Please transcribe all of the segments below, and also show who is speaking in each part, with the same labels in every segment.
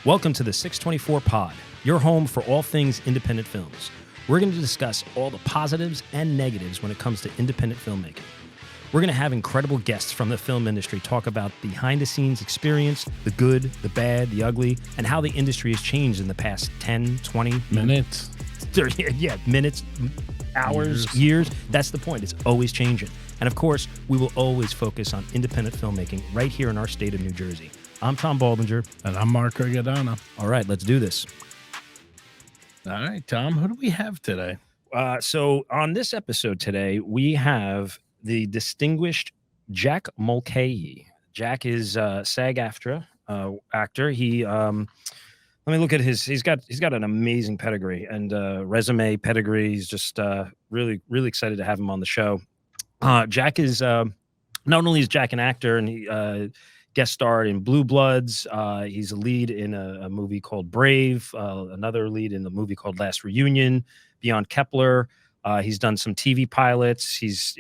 Speaker 1: Welcome to the 624 Pod, your home for all things independent films. We're going to discuss all the positives and negatives when it comes to independent filmmaking. We're going to have incredible guests from the film industry talk about behind-the-scenes experience, the good, the bad, the ugly, and how the industry has changed in the past 10, 20
Speaker 2: minutes.
Speaker 1: 30, yeah, minutes, hours, years. That's the point. It's always changing. And of course, we will always focus on independent filmmaking right here in our state of New Jersey. I'm Tom Baldinger.
Speaker 2: And I'm Mark Riccadonna.
Speaker 1: All right, let's do this.
Speaker 2: All right, Tom, who do we have today?
Speaker 1: So on this episode today, we have the distinguished Jack Mulcahy. Jack is a SAG-AFTRA actor. He let me look at he's got an amazing pedigree and resume pedigree. He's just really excited to have him on the show. Jack is not only is Jack an actor, and he guest starred in Blue Bloods. He's a lead in a movie called Brave, another lead in the movie called Last Reunion, Beyond Kepler. He's done some TV pilots. He's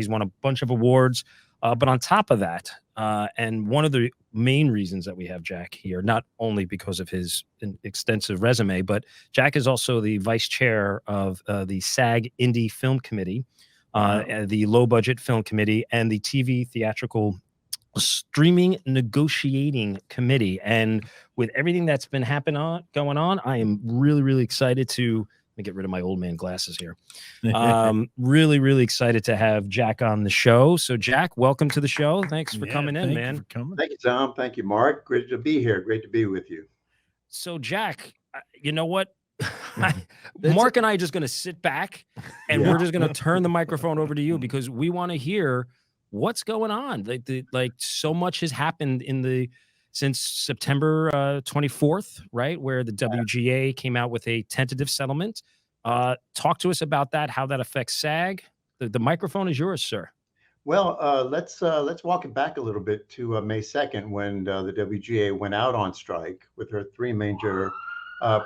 Speaker 1: won a bunch of awards. But on top of that, and one of the main reasons that we have Jack here, not only because of his extensive resume, but Jack is also the vice chair of the SAG Indie Film Committee, the Low Budget Film Committee, and the TV Theatrical Streaming Negotiating Committee. And with everything that's been going on, I am really excited to let me get rid of my old man glasses here. Really excited to have Jack on the show. So Jack, welcome to the show. Thanks for coming in, man.
Speaker 3: Thank you, Tom. Thank you, Mark. Great to be here. Great to be with you.
Speaker 1: So Jack, you know what? Mark and I are just going to sit back and we're just going to turn the microphone over to you because we want to hear what's going on. Like so much has happened since September 24th, right? Where the WGA came out with a tentative settlement. Talk to us about that, how that affects SAG. The microphone is yours, sir.
Speaker 3: Well, let's walk it back a little bit to May 2nd when the WGA went out on strike with their three major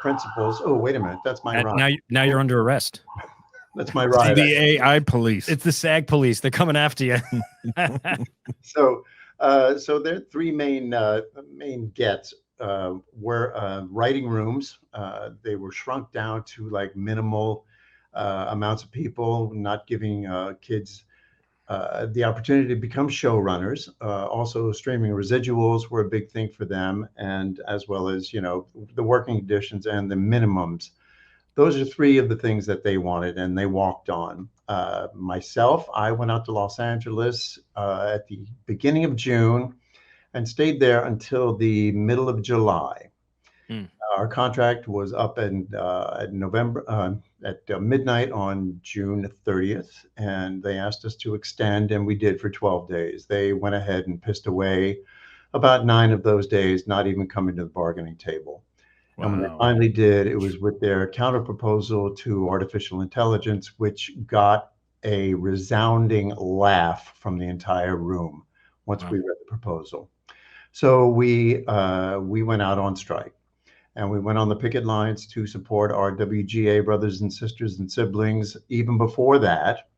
Speaker 3: principals. Oh, wait a minute. That's my ride.
Speaker 1: Now you're under arrest.
Speaker 3: That's my ride.
Speaker 2: The AI police.
Speaker 1: It's the SAG police. They're coming after you.
Speaker 3: So their three main gets were writing rooms. They were shrunk down to like minimal amounts of people, not giving kids the opportunity to become showrunners. Also, streaming residuals were a big thing for them, and as well as the working conditions and the minimums. Those are three of the things that they wanted, and they walked on. Myself, I went out to Los Angeles at the beginning of June and stayed there until the middle of July. Our contract was up at November at midnight on June 30th, and they asked us to extend, and we did for 12 days. They went ahead and pissed away about 9 of those days, not even coming to the bargaining table. Wow. And when they finally did, it was with their counter proposal to artificial intelligence, which got a resounding laugh from the entire room once we read the proposal. So we went out on strike, and we went on the picket lines to support our WGA brothers and sisters and siblings even before that.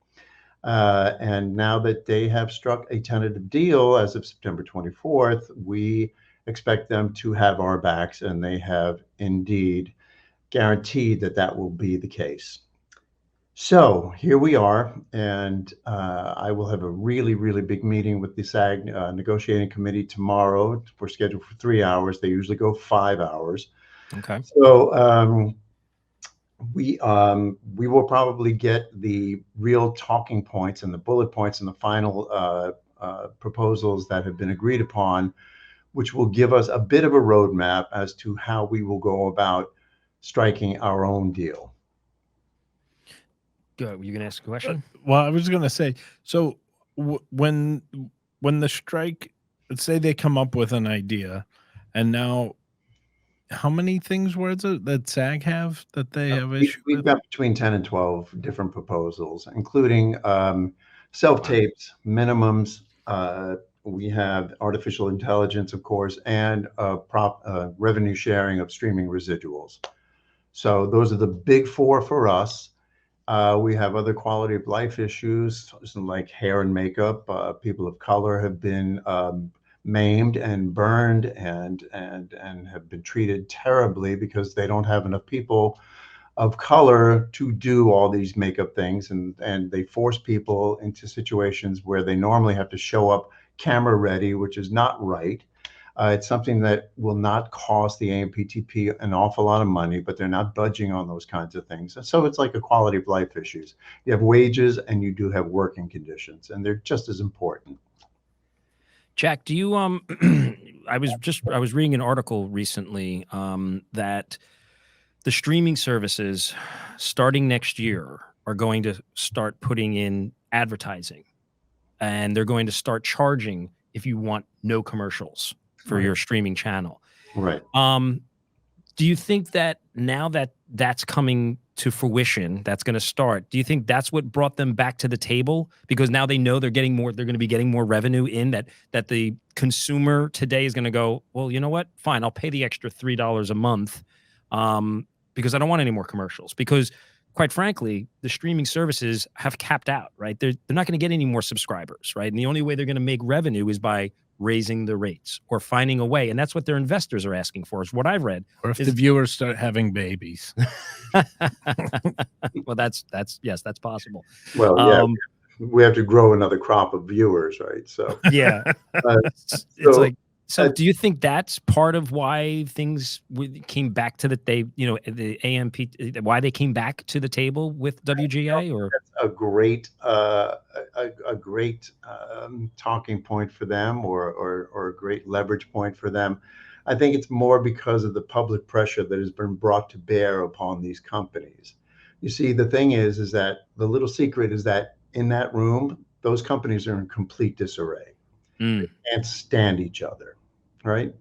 Speaker 3: And now that they have struck a tentative deal as of September 24th, we expect them to have our backs, and they have indeed guaranteed that will be the case. So here we are, and I will have a really big meeting with the SAG negotiating committee tomorrow. We're scheduled for 3 hours. They usually go 5 hours.
Speaker 1: Okay.
Speaker 3: So we will probably get the real talking points and the bullet points and the final proposals that have been agreed upon, which will give us a bit of a roadmap as to how we will go about striking our own deal.
Speaker 1: Good. Were you going to ask a question?
Speaker 2: Well, I was going to say, so when the strike, let's say they come up with an idea, and now how many things were it that SAG have that they have issued?
Speaker 3: We've got between 10 and 12 different proposals, including self-tapes, minimums. We have artificial intelligence, of course, and revenue sharing of streaming residuals. So those are the big four for us. We have other quality of life issues, like hair and makeup. People of color have been maimed and burned and have been treated terribly because they don't have enough people of color to do all these makeup things, and they force people into situations where they normally have to show up camera ready, which is not right. It's something that will not cost the AMPTP an awful lot of money, but they're not budging on those kinds of things. And so it's like a quality of life issues. You have wages and you do have working conditions, and they're just as important.
Speaker 1: Jack, do you I was reading an article recently that the streaming services starting next year are going to start putting in advertising, and they're going to start charging if you want no commercials for your streaming channel.
Speaker 3: Right.
Speaker 1: Do you think that now that that's coming to fruition, that's going to start, do you think that's what brought them back to the table? Because now they know they're getting more, they're going to be getting more revenue in, that the consumer today is going to go, well, you know what? Fine, I'll pay the extra $3 a month because I don't want any more commercials. Because quite frankly, the streaming services have capped out, right? They're not going to get any more subscribers, right? And the only way they're going to make revenue is by raising the rates or finding a way. And that's what their investors are asking for, is what I've read.
Speaker 2: Or if the viewers start having babies.
Speaker 1: Well, that's yes, that's possible.
Speaker 3: Well, yeah, we have to grow another crop of viewers, right? So
Speaker 1: yeah, it's like, so do you think that's part of why things came back to the AMP, why they came back to the table with WGA? Or
Speaker 3: that's a great talking point for them, or a great leverage point for them. I think it's more because of the public pressure that has been brought to bear upon these companies. You see, the thing is that the little secret is that in that room, those companies are in complete disarray. They can't stand each other, right?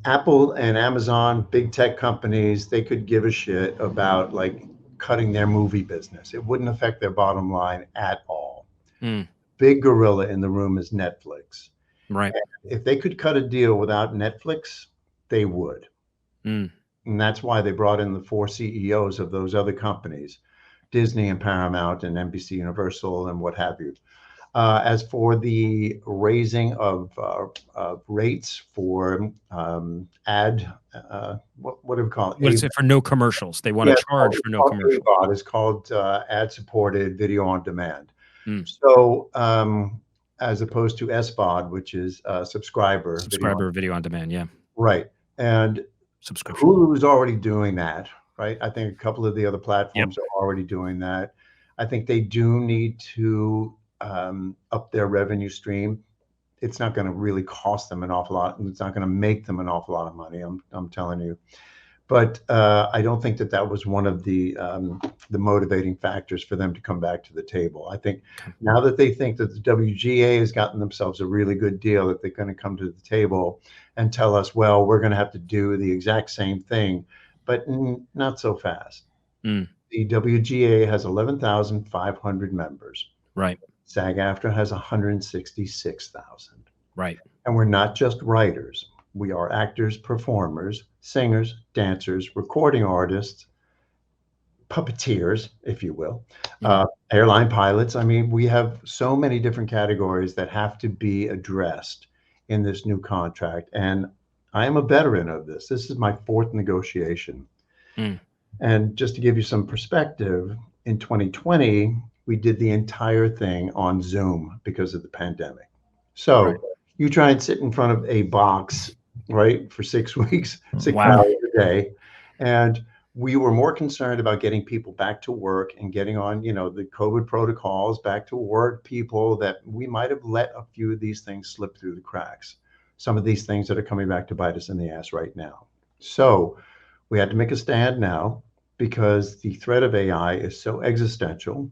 Speaker 3: Apple and Amazon, big tech companies, they could give a shit about like cutting their movie business. It wouldn't affect their bottom line at all. Big gorilla in the room is Netflix.
Speaker 1: Right.
Speaker 3: And if they could cut a deal without Netflix, they would. And that's why they brought in the 4 CEOs of those other companies, Disney and Paramount and NBC Universal and what have you. As for the raising of rates for what do we call it?
Speaker 1: What is it for no commercials? They want to charge for no commercials.
Speaker 3: It's called ad-supported video on demand. So as opposed to SVOD, which is subscriber
Speaker 1: video on demand. Yeah.
Speaker 3: Right. And
Speaker 1: subscription.
Speaker 3: Hulu's already doing that, right? I think a couple of the other platforms are already doing that. I think they do need to up their revenue stream. It's not going to really cost them an awful lot, and it's not going to make them an awful lot of money. I'm telling you. But I don't think that was one of the motivating factors for them to come back to the table. I think now that they think that the WGA has gotten themselves a really good deal, that they're going to come to the table and tell us, well, we're going to have to do the exact same thing, but not so fast. The WGA has 11,500 members.
Speaker 1: Right.
Speaker 3: SAG-AFTRA has 166,000.
Speaker 1: Right.
Speaker 3: And we're not just writers. We are actors, performers, singers, dancers, recording artists, puppeteers, if you will, airline pilots. I mean, we have so many different categories that have to be addressed in this new contract. And I am a veteran of this. This is my 4th negotiation. And just to give you some perspective, in 2020, we did the entire thing on Zoom because of the pandemic. So you try and sit in front of a box, right, for 6 weeks, 6 hours a day. And we were more concerned about getting people back to work and getting on, the COVID protocols, back to work people, that we might have let a few of these things slip through the cracks. Some of these things that are coming back to bite us in the ass right now. So we had to make a stand now because the threat of AI is so existential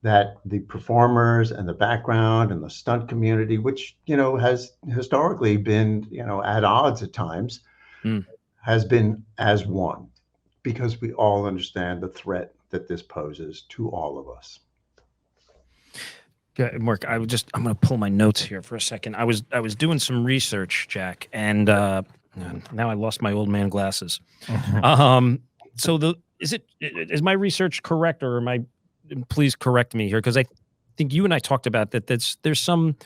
Speaker 3: that the performers and the background and the stunt community, which, has historically been, at odds at times, has been as one, because we all understand the threat that this poses to all of us.
Speaker 1: Yeah, Mark, I'm going to pull my notes here for a second. I was doing some research, Jack, and now I lost my old man glasses. So is my research correct, or am I? Please correct me here, because I think you and I talked about that. There's some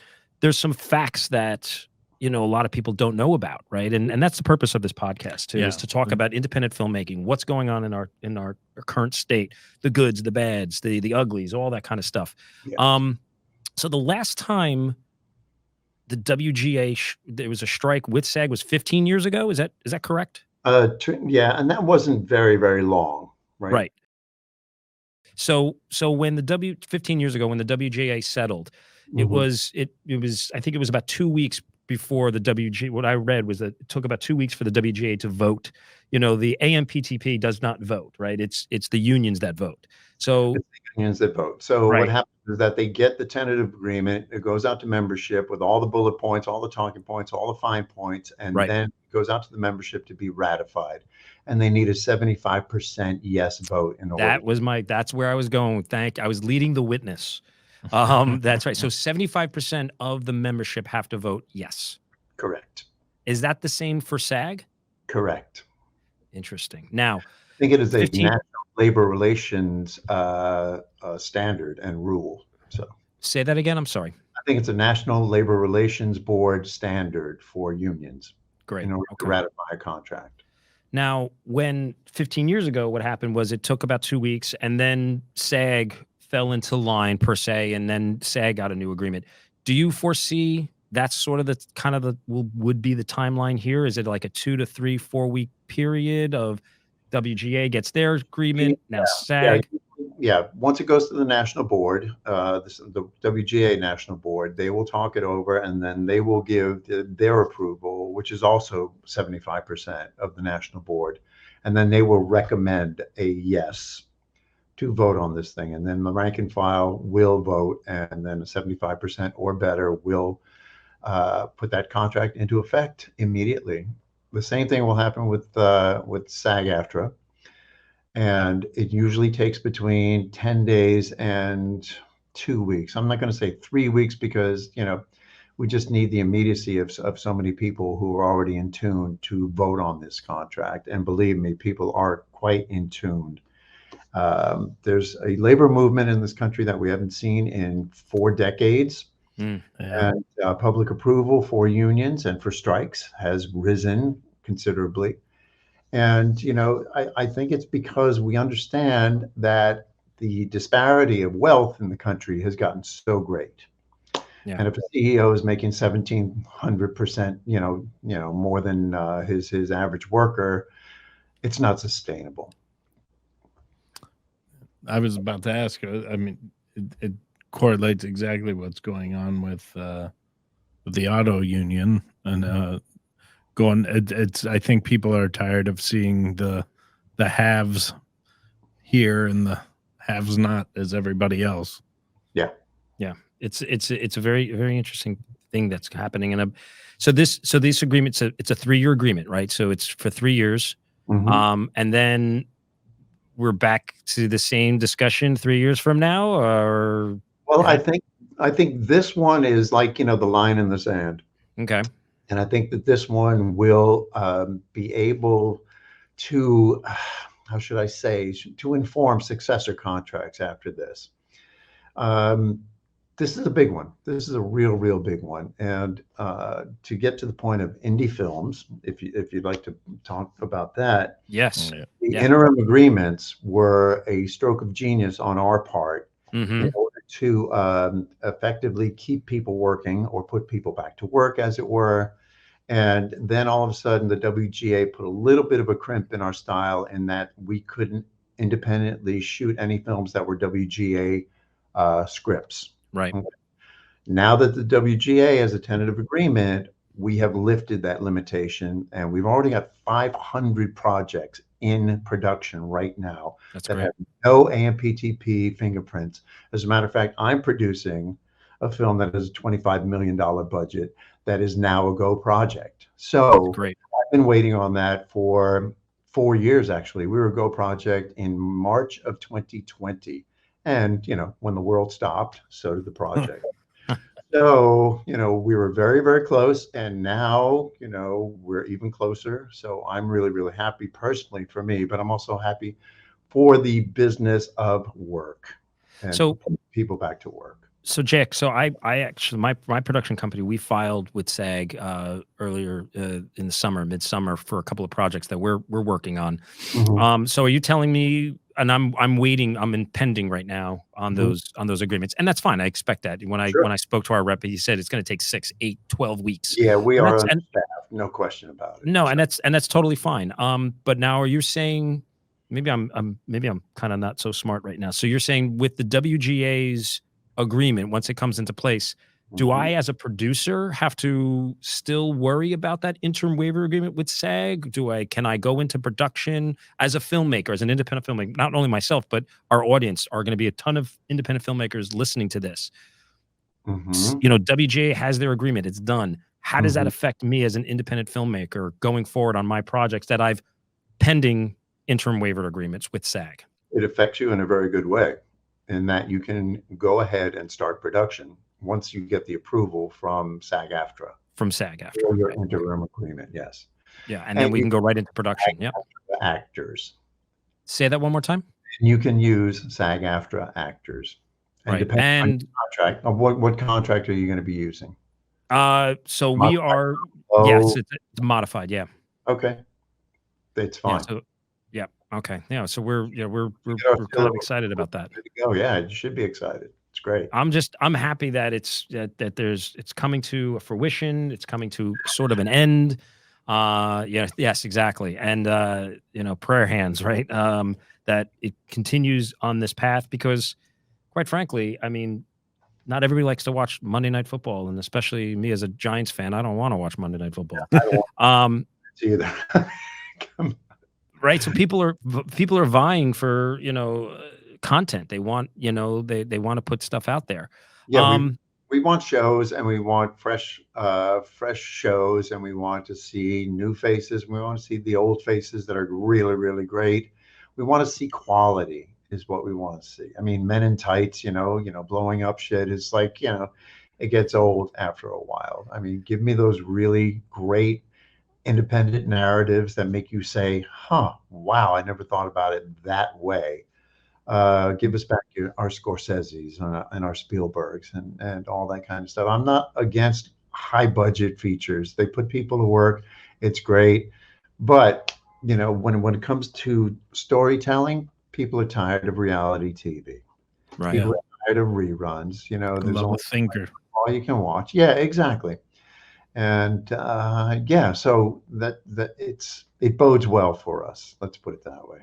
Speaker 1: facts that a lot of people don't know about, right? And that's the purpose of this podcast too, is to talk about independent filmmaking, what's going on in our current state, the goods, the bads, the uglies, all that kind of stuff.
Speaker 3: Yeah.
Speaker 1: So the last time the WGA there was a strike with SAG was 15 years ago. Is that correct?
Speaker 3: Yeah, and that wasn't very, very long, right?
Speaker 1: Right. So when 15 years ago, when the WGA settled, it was I think it was about 2 weeks before the WGA. What I read was that it took about 2 weeks for the WGA to vote. The AMPTP does not vote, right? It's the unions that vote. So
Speaker 3: It's the unions that vote. So
Speaker 1: Right.
Speaker 3: what happens is that they get the tentative agreement. It goes out to membership with all the bullet points, all the talking points, all the fine points, and
Speaker 1: Right.
Speaker 3: then it goes out to the membership to be ratified. And they need a 75% yes vote in order.
Speaker 1: That's where I was going. I was leading the witness. That's right. So 75% of the membership have to vote yes.
Speaker 3: Correct.
Speaker 1: Is that the same for SAG?
Speaker 3: Correct.
Speaker 1: Interesting. Now,
Speaker 3: I think it is a
Speaker 1: 15
Speaker 3: national labor relations standard and rule. So
Speaker 1: say that again. I'm sorry.
Speaker 3: I think it's a National Labor Relations Board standard for unions
Speaker 1: Great.
Speaker 3: in order to ratify a contract.
Speaker 1: Now, when 15 years ago, what happened was it took about 2 weeks, and then SAG fell into line per se, and then SAG got a new agreement. Do you foresee that's sort of would be the timeline here? Is it like a 2 to 3, 4 week period of WGA gets their agreement, now SAG?
Speaker 3: Yeah. Once it goes to the national board, the WGA national board, they will talk it over, and then they will give their approval, which is also 75% of the national board. And then they will recommend a yes to vote on this thing. And then the rank and file will vote, and then 75% or better will put that contract into effect immediately. The same thing will happen with SAG-AFTRA. And it usually takes between 10 days and 2 weeks. I'm not going to say 3 weeks because, we just need the immediacy of so many people who are already in tune to vote on this contract. And believe me, people are quite in tune. There's a labor movement in this country that we haven't seen in 4 decades. And public approval for unions and for strikes has risen considerably. And, I think it's because we understand that the disparity of wealth in the country has gotten so great. Yeah. And if a CEO is making 1,700%, more than his average worker, it's not sustainable.
Speaker 2: I was about to ask, I mean, it correlates exactly what's going on with the auto union and I think people are tired of seeing the haves here and the haves not as everybody else.
Speaker 3: Yeah.
Speaker 1: It's a very, very interesting thing that's happening. And so this agreement, it's a 3-year agreement, right? So it's for 3 years. And then we're back to the same discussion 3 years from now, or?
Speaker 3: Well, I think this one is like, the line in the sand.
Speaker 1: Okay.
Speaker 3: And I think that this one will be able to, how should I say, to inform successor contracts after this. This is a big one. This is a real big one. And to get to the point of indie films, if you'd like to talk about that.
Speaker 1: Yes.
Speaker 3: The interim agreements were a stroke of genius on our part in order to effectively keep people working or put people back to work, as it were. And then all of a sudden, the WGA put a little bit of a crimp in our style in that we couldn't independently shoot any films that were WGA scripts.
Speaker 1: Right.
Speaker 3: Now that the WGA has a tentative agreement, we have lifted that limitation, and we've already got 500 projects in production right now that have no AMPTP fingerprints. As a matter of fact, I'm producing a film that has a $25 million budget that is now a go project. So
Speaker 1: great.
Speaker 3: I've been waiting on that for 4 years, actually. We were a go project in March of 2020. And, when the world stopped, so did the project. So, we were very, very close. And now, we're even closer. So I'm really, really happy personally for me, but I'm also happy for the business of work and
Speaker 1: so
Speaker 3: people back to work.
Speaker 1: So Jack, so I actually my production company, we filed with SAG earlier in the summer, midsummer, for a couple of projects that we're working on.
Speaker 3: Mhm.
Speaker 1: So are you telling me, and I'm waiting, I'm in pending right now on
Speaker 3: Mhm.
Speaker 1: those agreements, and that's fine. I expect that. When
Speaker 3: Sure.
Speaker 1: I spoke to our rep, he said it's going to take 6, 8, 12 weeks,
Speaker 3: Yeah, we
Speaker 1: and
Speaker 3: are
Speaker 1: that's and
Speaker 3: understaffed, no question about it.
Speaker 1: no,
Speaker 3: So
Speaker 1: and that's totally fine. But now are you saying, maybe I'm kind of not so smart right now. So you're saying with the WGA's agreement, once it comes into place, do
Speaker 3: mhm.
Speaker 1: I, as a producer, have to still worry about that interim waiver agreement with SAG? Can I go into production as a filmmaker, as an independent filmmaker? Not only myself, but our audience are going to be a ton of independent filmmakers listening to this.
Speaker 3: Mhm.
Speaker 1: You know, WGA has their agreement. It's done. How does that
Speaker 3: Mhm.
Speaker 1: affect me as an independent filmmaker going forward on my projects that I've pending interim waiver agreements with SAG
Speaker 3: It affects you in a very good way in that you can go ahead and start production once you get the approval from SAG-AFTRA
Speaker 1: from SAG after?
Speaker 3: or your
Speaker 1: Right. Okay.
Speaker 3: interim agreement, yes.
Speaker 1: Yeah. And then
Speaker 3: And
Speaker 1: we
Speaker 3: you
Speaker 1: can go right into production. Yep.
Speaker 3: SAG-AFTRA actors.
Speaker 1: Say that one more time.
Speaker 3: You can use SAG-AFTRA actors. And
Speaker 1: Right.
Speaker 3: depending on
Speaker 1: And
Speaker 3: your contract, what contract are you gonna be using?
Speaker 1: so we
Speaker 3: Modified
Speaker 1: are, yes,
Speaker 3: low?
Speaker 1: it's modified. Yeah.
Speaker 3: Okay, it's
Speaker 1: Yeah.
Speaker 3: fine.
Speaker 1: So, yeah. Okay. Yeah. So
Speaker 3: We get our
Speaker 1: we're kind
Speaker 3: seal
Speaker 1: of
Speaker 3: of
Speaker 1: excited
Speaker 3: approval,
Speaker 1: about that.
Speaker 3: we're good to go. Yeah, you should be excited. It's great.
Speaker 1: I'm happy that it's coming to a fruition. It's coming to sort of an end. Yeah, yes, exactly. And you know, prayer hands, right? That it continues on this path because, quite frankly, I mean, not everybody likes to watch Monday Night Football, and especially me as a Giants fan, I don't want to watch Monday Night Football.
Speaker 3: I don't want
Speaker 1: Um,
Speaker 3: to either. Come
Speaker 1: right? So people are vying for, content. They want, they want to put stuff out there.
Speaker 3: Yeah,
Speaker 1: Um,
Speaker 3: we want shows and we want fresh shows and we want to see new faces. We want to see the old faces that are really, really great. We want to see quality is what we want to see. I mean, Men in Tights, blowing up shit is like, it gets old after a while. I mean, give me those really great independent narratives that make you say, huh, wow, I never thought about it that way. Give us back our Scorseses and our Spielbergs and all that kind of stuff. I'm not against high budget features. They put people to work. It's great. But, when it comes to storytelling, people are tired of reality TV.
Speaker 1: right.
Speaker 3: People
Speaker 2: Yeah,
Speaker 3: are tired of reruns.
Speaker 2: I
Speaker 3: There's
Speaker 2: love a
Speaker 3: only
Speaker 2: thinker.
Speaker 3: all you can watch. Yeah, exactly. And yeah, so that it bodes well for us. Let's put it that way.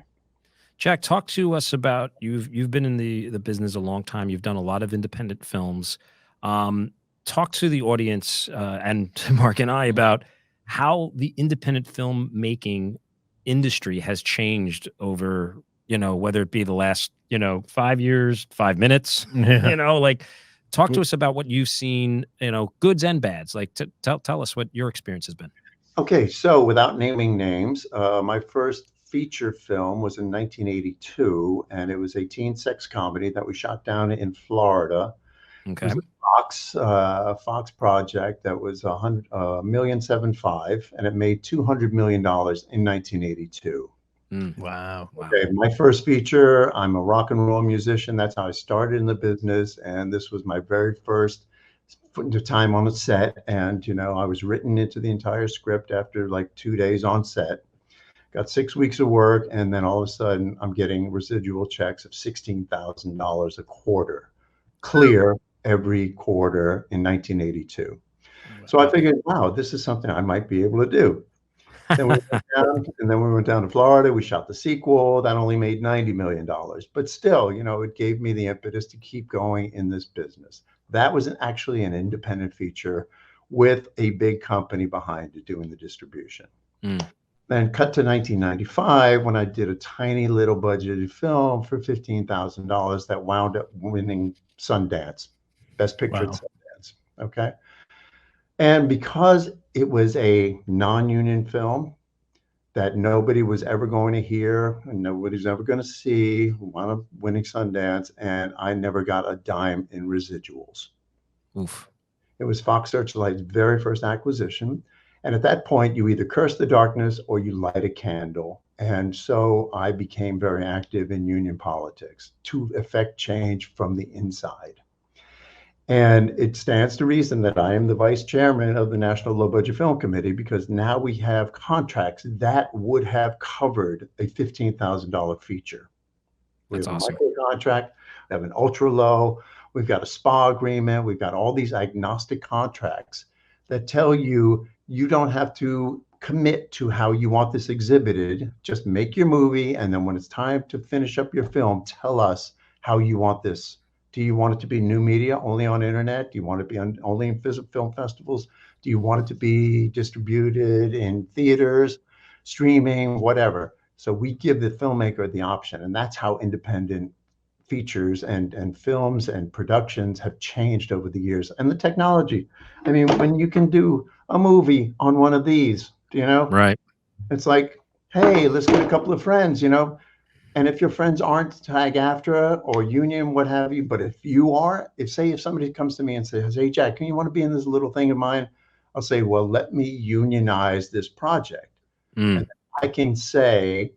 Speaker 1: Jack, talk to us about, you've been in the business a long time. You've done a lot of independent films. Um, Talk to the audience and to Mark and I about how the independent film making industry has changed over, whether it be the last, 5 years, 5 minutes,
Speaker 2: Yeah.
Speaker 1: like talk to us about what you've seen, goods and bads. Like tell us what your experience has been.
Speaker 3: Okay, so without naming names, my first feature film was in 1982, and it was a teen sex comedy that we shot down in Florida. It
Speaker 1: Okay.
Speaker 3: was a Fox project that was million 7.5, and it made $200 million in 1982.
Speaker 1: Mm,
Speaker 2: Wow.
Speaker 1: wow.
Speaker 3: Okay, my first feature. I'm a rock and roll musician. That's how I started in the business, and this was my very first time on a set. And I was written into the entire script after like 2 days on set. Got 6 weeks of work, and then all of a sudden, I'm getting residual checks of $16,000 a quarter, clear every quarter in 1982. So I
Speaker 2: Wow.
Speaker 3: figured, wow, this is something I might be able to do. Then we went down, and then we went down to Florida. We shot the sequel that only made $90 million, but still, it gave me the impetus to keep going in this business. That was actually an independent feature with a big company behind it doing the distribution.
Speaker 1: Mm,
Speaker 3: Then cut to 1995 when I did a tiny little budgeted film for $15,000 that wound up winning Sundance, Best Picture at
Speaker 2: Wow.
Speaker 3: Sundance. Okay. And because it was a non-union film that nobody was ever going to hear and nobody's ever going to see, wound up winning Sundance, and I never got a dime in residuals.
Speaker 1: oof.
Speaker 3: It was Fox Searchlight's very first acquisition. And at that point, you either curse the darkness or you light a candle. And so I became very active in union politics to effect change from the inside. And it stands to reason that I am the vice chairman of the National Low Budget Film Committee, because now we have contracts that would have covered a $15,000 feature. We
Speaker 1: That's
Speaker 3: have a
Speaker 1: awesome.
Speaker 3: micro contract, we have an ultra low, we've got a SPA agreement, we've got all these agnostic contracts that tell you you don't have to commit to how you want this exhibited. Just make your movie, and then when it's time to finish up your film, tell us how you want this. Do you want it to be new media, only on internet? Do you want it to be only in film festivals? Do you want it to be distributed in theaters, streaming, whatever? So we give the filmmaker the option, and that's how independent features and films and productions have changed over the years. And the technology, I mean, when you can do a movie on one of these,
Speaker 1: Right.
Speaker 3: it's like, hey, let's get a couple of friends, and if your friends aren't SAG-AFTRA or union, what have you, but if you are, if somebody comes to me and says, hey, Jack, can you want to be in this little thing of mine? I'll say, well, let me unionize this project. And I can say,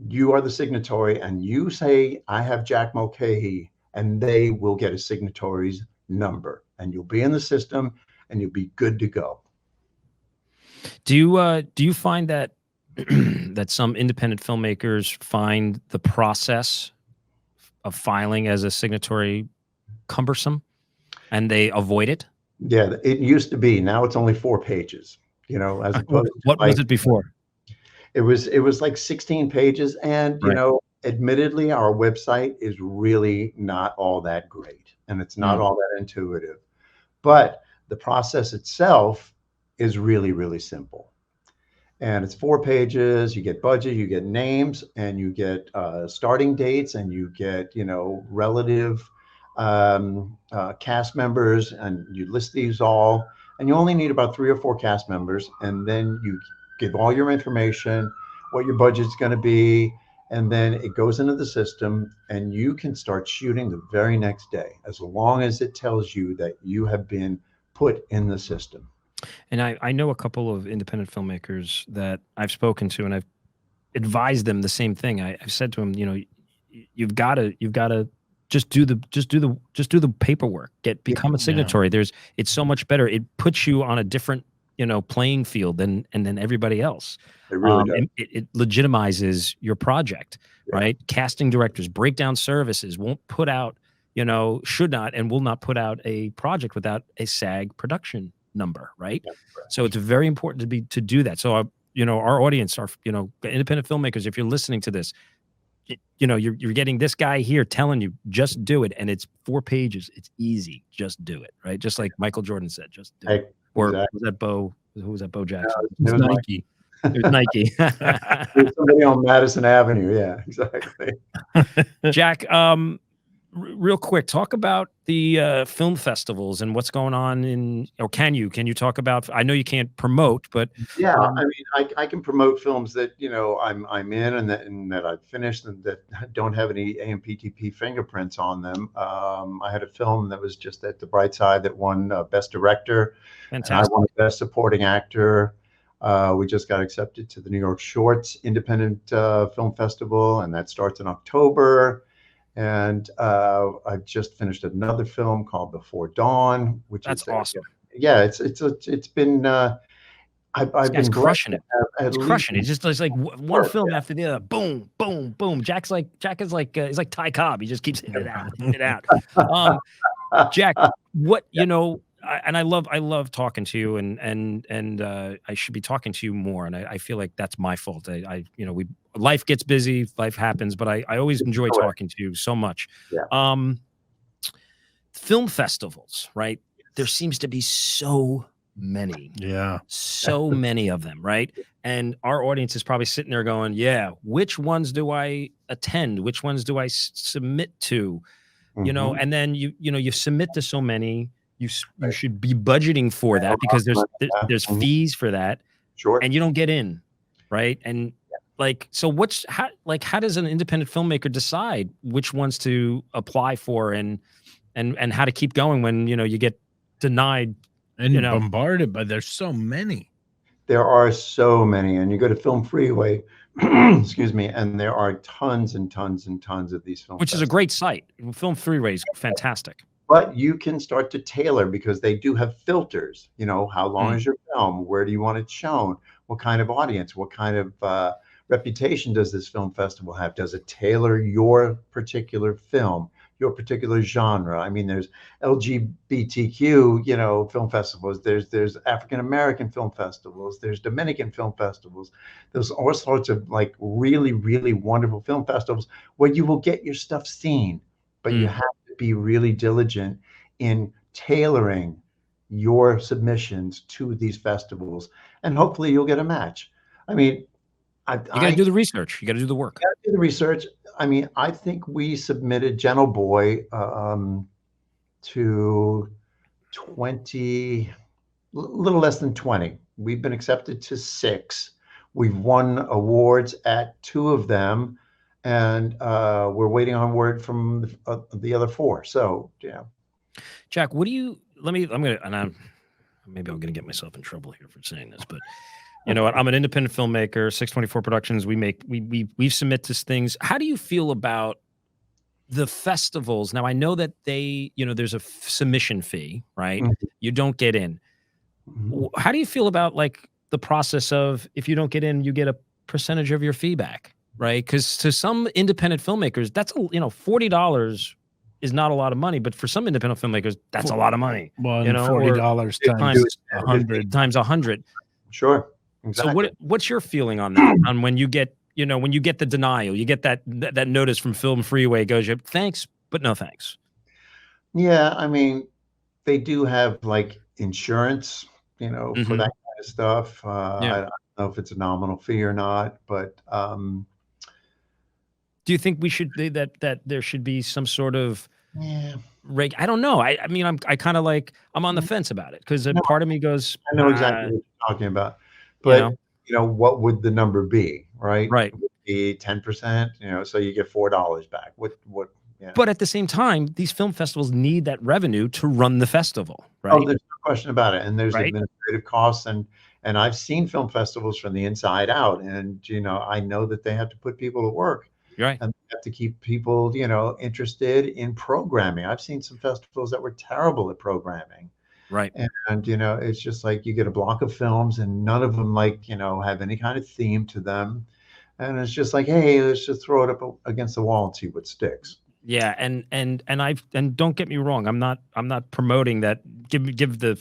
Speaker 3: you are the signatory, and you say, I have Jack Mulcahy, and they will get a signatory's number, and you'll be in the system, and you'll be good to go.
Speaker 1: Do you find that that some independent filmmakers find the process of filing as a signatory cumbersome, and they avoid it?
Speaker 3: Yeah, it used to be. Now it's only 4 pages. As opposed
Speaker 1: what was it before?
Speaker 3: It was like 16 pages, and admittedly, our website is really not all that great, and it's not all that intuitive. But the process itself is really, really simple. And it's 4 pages. You get budget, you get names, and you get starting dates, and you get relative cast members, and you list these all. And you only need about 3 or 4 cast members, and then you give all your information, what your budget's going to be, and then it goes into the system, and you can start shooting the very next day, as long as it tells you that you have been put in the system.
Speaker 1: And I know a couple of independent filmmakers that I've spoken to, and I've advised them the same thing. I've said to them, you've got to just do the paperwork, become a signatory. It's so much better. It puts you on a different playing field than everybody else.
Speaker 3: It really does.
Speaker 1: It legitimizes your project, right? Casting directors, breakdown services won't put out, should not and will not put out a project without a SAG production number, right? So it's very important to do that. So our audience are independent filmmakers. If you're listening to this, you're getting this guy here telling you just do it, and it's 4 pages. It's easy. Just do it, right? Just like Michael Jordan said, just do it. Or was that Bo? Who was that? Bo Jackson?
Speaker 2: It was Nike.
Speaker 1: It was Nike.
Speaker 3: There's somebody on Madison Avenue. Yeah, exactly.
Speaker 1: Jack, real quick, talk about the film festivals and what's going on can you talk about? I know you can't promote, but
Speaker 3: yeah, I mean, I can promote films that I'm in and that I've finished and that don't have any AMPTP fingerprints on them. I had a film that was just at the Bright Side that won Best Director.
Speaker 1: Fantastic.
Speaker 3: I won Best Supporting Actor. We just got accepted to the New York Shorts Independent Film Festival, and that starts in October. And I've just finished another film called Before Dawn, which
Speaker 1: is awesome.
Speaker 3: Yeah, it's been I've been
Speaker 1: crushing it. It's crushing it. It's like one film after the other. Boom, boom, boom. Jack is like he's like Ty Cobb. He just keeps hitting it out. Jack, what and I love talking to you, and I should be talking to you more, and I feel like that's my fault. Life gets busy, life happens, but I always enjoy talking to you so much.
Speaker 3: Yeah.
Speaker 1: Film festivals, right? There seems to be so many.
Speaker 2: Yeah.
Speaker 1: So many of them, right? And our audience is probably sitting there going, yeah, which ones do I attend? Which ones do I submit to? And then you submit to so many. You should be budgeting for that, because there's fees for that.
Speaker 3: Sure.
Speaker 1: And you don't get in, right? And so how does an independent filmmaker decide which ones to apply for and how to keep going when you get denied
Speaker 2: and bombarded by there's so many.
Speaker 3: There are so many, and you go to Film Freeway, excuse me, and there are tons and tons and tons of these films.
Speaker 1: Which is a great site. Film Freeway is fantastic.
Speaker 3: But you can start to tailor because they do have filters. You know, how long
Speaker 1: Mm.
Speaker 3: is your film? Where do you want it shown? What kind of audience? What kind of reputation does this film festival have? Does it tailor your particular film, your particular genre? I mean, there's LGBTQ, you know, film festivals. There's African American film festivals. There's Dominican film festivals. There's all sorts of like really, really wonderful film festivals where you will get your stuff seen, but you
Speaker 1: Mm.
Speaker 3: have to be really diligent in tailoring your submissions to these festivals, and hopefully you'll get a match. I mean,
Speaker 1: You got to do the research. You got to do the work.
Speaker 3: gotta do the research. I mean, I think we submitted Gentle Boy to 20, little less than 20. We've been accepted to 6. We've won awards at 2 of them, and we're waiting on word from the other 4. So, yeah.
Speaker 1: Jack, what do you? Maybe I'm gonna get myself in trouble here for saying this, but you know what? I'm an independent filmmaker. 624 Productions. We submit to things. How do you feel about the festivals? Now I know that there's a submission fee, right?
Speaker 3: Mhm.
Speaker 1: You don't get in.
Speaker 3: Mhm.
Speaker 1: How do you feel about like the process of if you don't get in, you get a percentage of your fee back, right? Because to some independent filmmakers, that's $40 is not a lot of money, but for some independent filmmakers, that's a lot of money.
Speaker 2: Well,
Speaker 1: You
Speaker 2: and
Speaker 1: know,
Speaker 2: $40
Speaker 1: times
Speaker 2: times 100.
Speaker 1: times 100.
Speaker 3: Sure.
Speaker 1: So
Speaker 3: Exactly.
Speaker 1: what's your feeling on that? On when you get the denial, you get that notice from Film Freeway goes, thanks, but no thanks.
Speaker 3: Yeah, I mean, they do have like insurance, you know, for
Speaker 1: Mhm.
Speaker 3: that kind of stuff.
Speaker 1: Yeah.
Speaker 3: I don't know if it's a nominal fee or not, but
Speaker 1: Do you think we should that there should be some sort of
Speaker 3: yeah,
Speaker 1: I don't know. I mean, I kind of like I'm on the fence about it because
Speaker 3: no,
Speaker 1: part of me goes,
Speaker 3: I know exactly what you're talking about.
Speaker 1: you
Speaker 3: But
Speaker 1: know,
Speaker 3: what would the number be, right?
Speaker 1: right.
Speaker 3: Would it be 10%, so you get $4 back. Yeah.
Speaker 1: But at the same time, these film festivals need that revenue to run the festival,
Speaker 3: Oh,
Speaker 1: right?
Speaker 3: there's no question about it. And there's
Speaker 1: Right.
Speaker 3: administrative costs, and I've seen film festivals from the inside out, and I know that they have to put people to work.
Speaker 1: Right.
Speaker 3: And they have to keep people, interested in programming. I've seen some festivals that were terrible at programming.
Speaker 1: Right.
Speaker 3: And it's just like you get a block of films and none of them have any kind of theme to them. And it's just like, hey, let's just throw it up against the wall and see what sticks.
Speaker 1: Yeah, and don't get me wrong, I'm not promoting that. Give the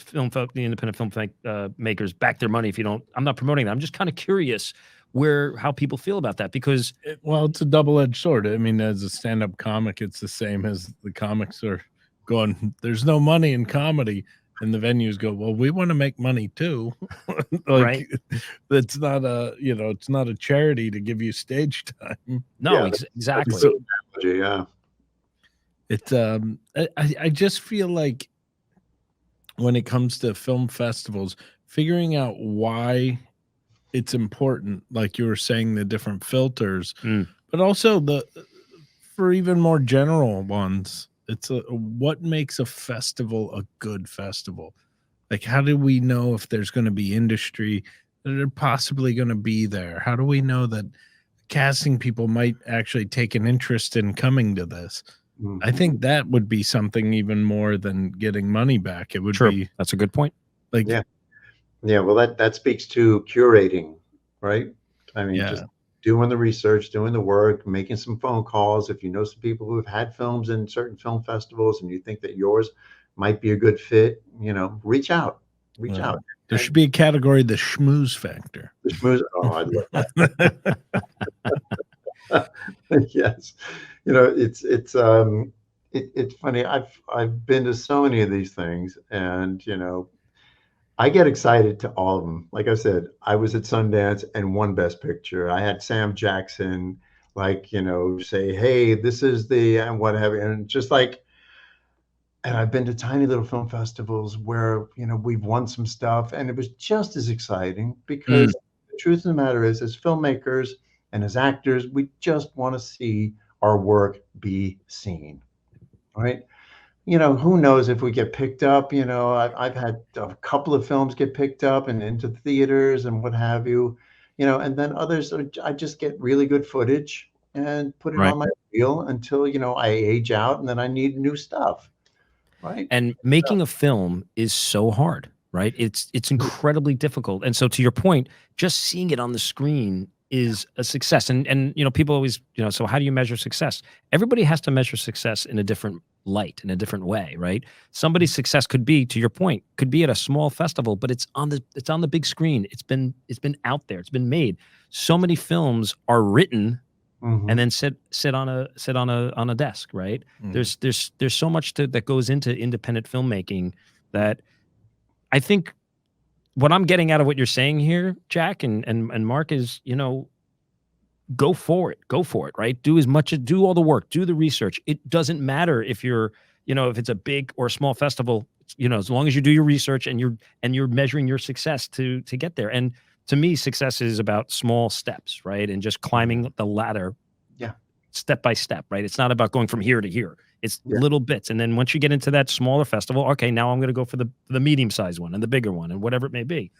Speaker 1: independent film makers back their money if you don't. I'm not promoting that. I'm just kind of curious how people feel about that because
Speaker 2: Well, it's a double-edged sword. I mean, as a stand-up comic, it's the same as the comics are going, there's no money in comedy. And the venues go, well, we want to make money too.
Speaker 1: Right.
Speaker 2: It's not it's not a charity to give you stage time.
Speaker 1: No,
Speaker 3: Yeah,
Speaker 1: exactly.
Speaker 3: That's yeah.
Speaker 2: It's I just feel like when it comes to film festivals, figuring out why it's important, like you were saying, the different filters, but also for even more general ones, it's what makes a festival a good festival? Like, how do we know if there's going to be industry that are possibly going to be there? How do we know that casting people might actually take an interest in coming to this? I think that would be something even more than getting money back. It would be.
Speaker 1: That's a good point.
Speaker 2: Like,
Speaker 3: yeah. Well, that speaks to curating, right? I mean, just doing the research, doing the work, making some phone calls. If you know some people who have had films in certain film festivals and you think that yours might be a good fit, reach out. Reach out.
Speaker 2: There should be a category, the schmooze factor.
Speaker 3: The schmooze. Oh, I love that. Yes. It's funny. I've been to so many of these things, and I get excited to all of them. Like I said, I was at Sundance and won Best Picture. I had Sam Jackson, say, hey, this is and what have you. And just like, and I've been to tiny little film festivals where, we've won some stuff and it was just as exciting because the truth of the matter is, as filmmakers and as actors, we just want to see our work be seen, right? Who knows if we get picked up. I've had a couple of films get picked up and into theaters and what have you, and then others I just get really good footage and put it on my reel until, I age out and then I need new stuff. Right.
Speaker 1: And making a film is so hard, right? It's incredibly difficult. And so to your point, just seeing it on the screen is a success. And you know, people always, you know, so how do you measure success? Everybody has to measure success in a different light, in a different way, right? Somebody's success could be, to your point, could be at a small festival, but it's on the big screen. It's been out there. It's been made. So many films are written and then sit on a desk, right? There's so much that goes into independent filmmaking that I think what I'm getting out of what you're saying here, Jack and Mark, is, you know, go for it, right? Do all the work, do the research. It doesn't matter if you're, you know, if it's a big or a small festival, you know, as long as you do your research and you're measuring your success to get there. And to me, success is about small steps, right? And just climbing the ladder, step by step, right? It's not about going from here to here. It's little bits. And then once you get into that smaller festival, okay, now I'm going to go for the medium-sized one and the bigger one and whatever it may be.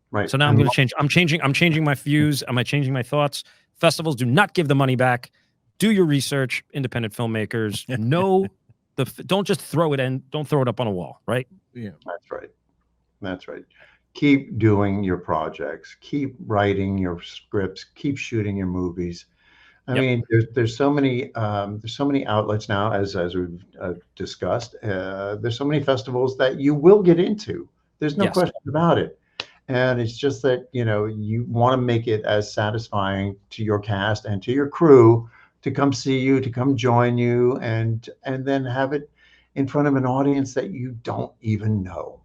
Speaker 3: Right.
Speaker 1: So now I'm going to change. I'm changing my views. Am I changing my thoughts? Festivals do not give the money back. Do your research, independent filmmakers. Don't just throw it in. Don't throw it up on a wall, right?
Speaker 2: Yeah.
Speaker 3: That's right. That's right. Keep doing your projects. Keep writing your scripts. Keep shooting your movies. I mean, there's so many outlets now, as we've discussed. There's so many festivals that you will get into. There's no question about it. And it's just that, you know, you want to make it as satisfying to your cast and to your crew to come see you, to come join you, and then have it in front of an audience that you don't even know.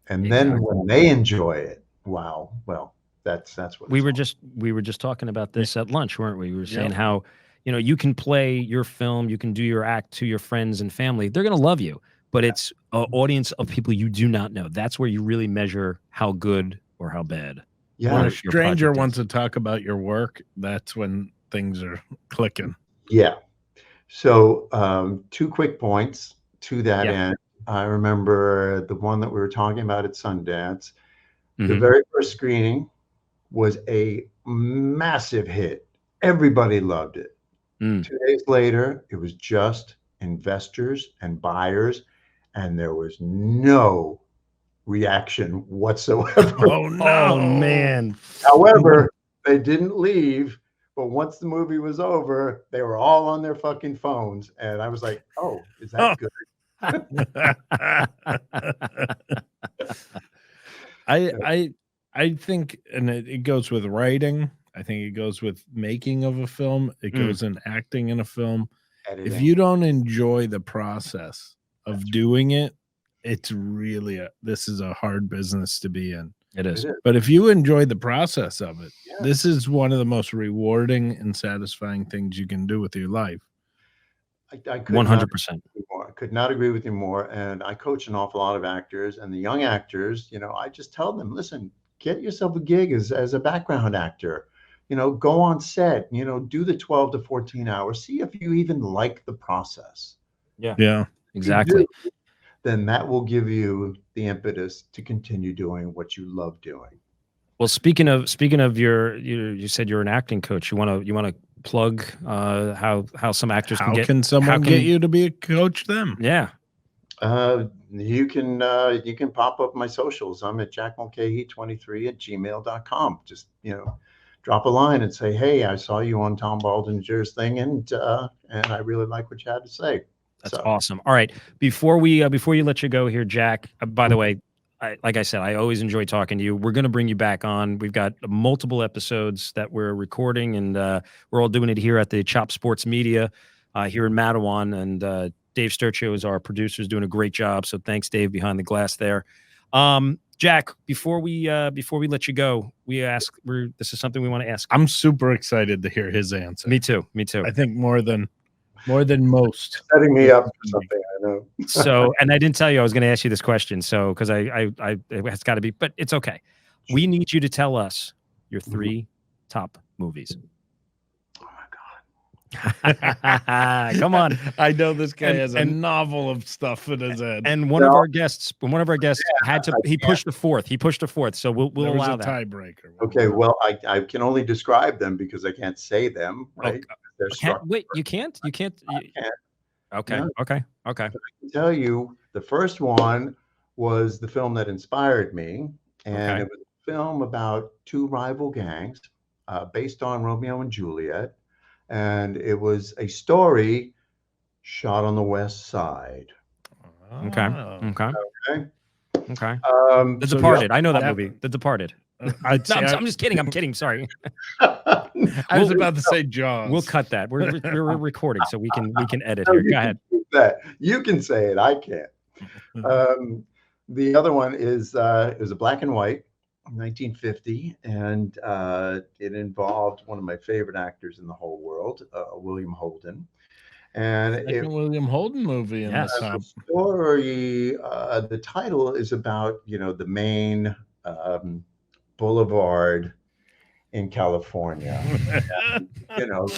Speaker 3: And then when they enjoy it, wow, well, that's what
Speaker 1: we were just talking about this at lunch, weren't we? We were saying how, you know, you can play your film, you can do your act to your friends and family. They're going to love you, but it's an audience of people you do not know. That's where you really measure how good or how bad.
Speaker 2: When a stranger wants to talk about your work, that's when things are clicking.
Speaker 3: Yeah. So 2 quick points to that end. I remember the one that we were talking about at Sundance. The very first screening was a massive hit. Everybody loved it. 2 days later, it was just investors and buyers, and there was no reaction whatsoever.
Speaker 2: Oh, no.
Speaker 1: Oh, man.
Speaker 3: However, they didn't leave, but once the movie was over, they were all on their fucking phones, and I was like, oh, is that good?
Speaker 2: I think, and it goes with writing. I think it goes with making of a film. It goes in acting in a film.
Speaker 3: Editing.
Speaker 2: If you don't enjoy the process of doing it, it's really this is a hard business to be in.
Speaker 1: It is.
Speaker 2: But if you enjoy the process of it, this is one of the most rewarding and satisfying things you can do with your life.
Speaker 3: I
Speaker 1: 100%.
Speaker 3: I could not agree with you more. And I coach an awful lot of actors, and the young actors, you know, I just tell them, listen, get yourself a gig as a background actor. You know, go on set, you know, do the 12 to 14 hours, see if you even like the process.
Speaker 2: Yeah,
Speaker 1: exactly.
Speaker 3: Then that will give you the impetus to continue doing what you love doing.
Speaker 1: Well, speaking of you said you're an acting coach. You want to plug how some actors
Speaker 2: can someone get you to be a coach them?
Speaker 3: You can pop up my socials. I'm at jackmulcahy23@gmail.com. Just, you know, drop a line and say, hey, I saw you on Tom Baldinger's thing, and I really like what you had to say.
Speaker 1: That's awesome. All right, before you let you go here, Jack, by the way, like I said, I always enjoy talking to you. We're going to bring you back on. We've got multiple episodes that we're recording, and we're all doing it here at the Chop Sports Media here in Matawan. And Dave Sturcio is our producer, is doing a great job. So thanks, Dave, behind the glass there. Jack, before we let you go, this is something we want to ask.
Speaker 2: I'm super excited to hear his answer.
Speaker 1: Me too.
Speaker 2: I think more than most.
Speaker 3: Setting me up for something, I know.
Speaker 1: So, and I didn't tell you I was going to ask you this question. So, because it's got to be, but it's okay. We need you to tell us your 3 top movies.
Speaker 3: Oh my God.
Speaker 1: Come on.
Speaker 2: I know this guy has a novel of stuff in his head.
Speaker 1: And one of our guests had to, he pushed a fourth. So we'll allow that.
Speaker 2: Tiebreaker.
Speaker 3: Okay. Well, I can only describe them because I can't say them, right?
Speaker 1: Wait, you can't?
Speaker 3: I can't.
Speaker 1: Okay.
Speaker 3: No.
Speaker 1: Okay. Okay.
Speaker 3: I can tell you, the first one was the film that inspired me, and
Speaker 1: Okay.
Speaker 3: it was a film about two rival gangs, based on Romeo and Juliet, and it was a story shot on the West Side.
Speaker 1: Okay.
Speaker 2: Oh.
Speaker 1: Okay.
Speaker 3: Okay.
Speaker 1: Okay. The
Speaker 3: So
Speaker 1: Departed. I know that
Speaker 2: that-
Speaker 1: movie. The Departed.
Speaker 2: I'd
Speaker 1: No,
Speaker 2: say
Speaker 1: I'm just kidding. I'm kidding. Sorry.
Speaker 3: I
Speaker 2: I was about to say Jaws.
Speaker 1: We'll cut that. We're recording, so we can edit
Speaker 3: No,
Speaker 1: here.
Speaker 3: you
Speaker 1: Go
Speaker 3: can
Speaker 1: ahead.
Speaker 3: keep that. You can say it. I can't. The other one is it was a black and white, 1950, and it involved one of my favorite actors in the whole world, William Holden. And it
Speaker 2: Second William Holden movie in
Speaker 1: Yes.
Speaker 2: the top.
Speaker 3: story, the title is about, the main boulevard in California.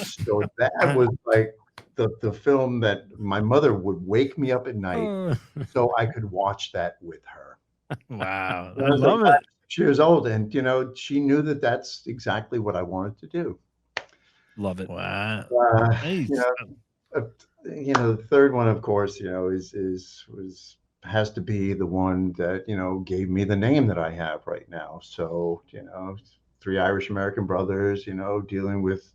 Speaker 3: So that was like the film that my mother would wake me up at night so I could watch that with her.
Speaker 2: Wow,
Speaker 3: I
Speaker 2: I
Speaker 3: was
Speaker 2: love
Speaker 3: like
Speaker 2: it.
Speaker 3: 5, 6 years old, and she knew that that's exactly what I wanted to do.
Speaker 1: Love it.
Speaker 2: Wow.
Speaker 3: You
Speaker 2: Nice.
Speaker 3: know, the third one, of course, has to be the one that gave me the name that I have right now. So three Irish American brothers, dealing with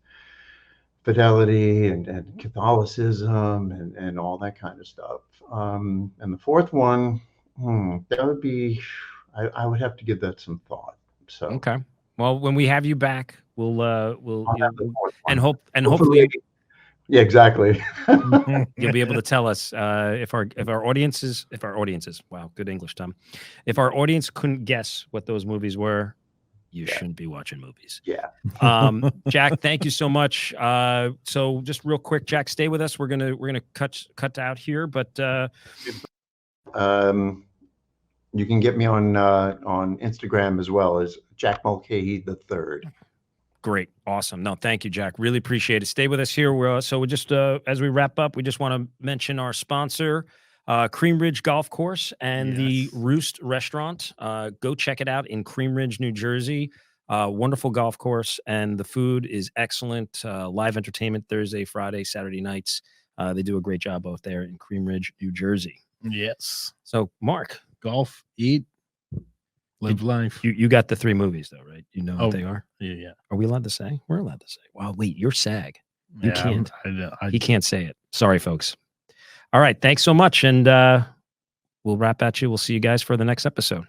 Speaker 3: fidelity and Catholicism and all that kind of stuff. And the fourth one, that would be, I would have to give that some thought. So
Speaker 1: Okay. Well, when we have you back, we'll
Speaker 3: I'll have the fourth one.
Speaker 1: hopefully
Speaker 3: Yeah, exactly.
Speaker 1: you'll be able to tell us if our audiences, wow, good English, Tom. If our audience couldn't guess what those movies were, you shouldn't be watching movies.
Speaker 3: Yeah.
Speaker 1: Jack, thank you so much. So just real quick, Jack, stay with us. We're gonna cut out here, but
Speaker 3: you can get me on Instagram as well as Jack Mulcahy III.
Speaker 1: great. Awesome. No, thank you, Jack. Really appreciate it. Stay with us here. We're just as we wrap up, we just want to mention our sponsor, Cream Ridge Golf Course and the Roost Restaurant. Go check it out in Cream Ridge, New Jersey. Wonderful golf course, and the food is excellent. Live entertainment Thursday, Friday, Saturday nights. They do a great job out there in Cream Ridge, New Jersey.
Speaker 2: Yes.
Speaker 1: So, Mark,
Speaker 2: Golf, eat, live life.
Speaker 1: you got the 3 movies though, right? You know what they are.
Speaker 2: Yeah.
Speaker 1: Are we allowed to say? We're allowed to say. Wow, wait, you're SAG. You
Speaker 2: Yeah,
Speaker 1: can't.
Speaker 2: I
Speaker 1: He can't say it. Sorry, folks. All right, thanks so much, and we'll wrap at you. We'll see you guys for the next episode.